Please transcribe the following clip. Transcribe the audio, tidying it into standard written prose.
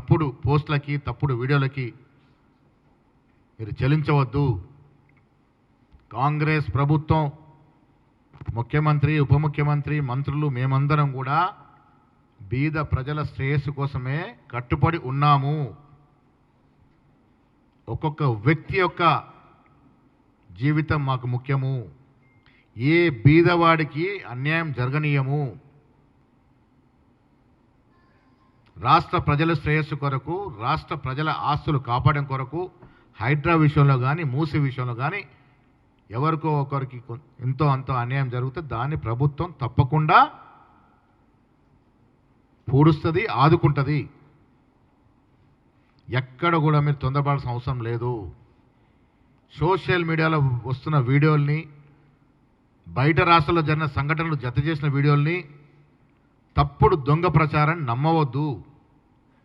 తప్పుడు పోస్టులకి తప్పుడు వీడియోలకి మీరు చెల్లించవద్దు. కాంగ్రెస్ ప్రభుత్వం, ముఖ్యమంత్రి, ఉప ముఖ్యమంత్రి, మంత్రులు మేమందరం కూడా బీద ప్రజల శ్రేయస్సు కోసమే కట్టుబడి ఉన్నాము. ఒక్కొక్క వ్యక్తి యొక్క జీవితం మాకు ముఖ్యము. ఏ బీదవాడికి అన్యాయం జరగనీయము. రాష్ట్ర ప్రజల శ్రేయస్సు కొరకు, రాష్ట్ర ప్రజల ఆస్తులు కాపాడడం కొరకు హైడ్రా విషయంలో కానీ, మూసి విషయంలో కానీ ఎవరికో ఒకరికి ఎంతో అంతో అన్యాయం జరిగితే దాన్ని ప్రభుత్వం తప్పకుండా పూడుస్తుంది, ఆదుకుంటుంది. ఎక్కడ కూడా మీరు తొందరపడాల్సిన అవసరం లేదు. సోషల్ మీడియాలో వస్తున్న వీడియోల్ని, బయట రాష్ట్రాల్లో జరిగిన సంఘటనలు జత చేసిన వీడియోల్ని, తప్పుడు దొంగ ప్రచారాన్ని నమ్మవద్దు.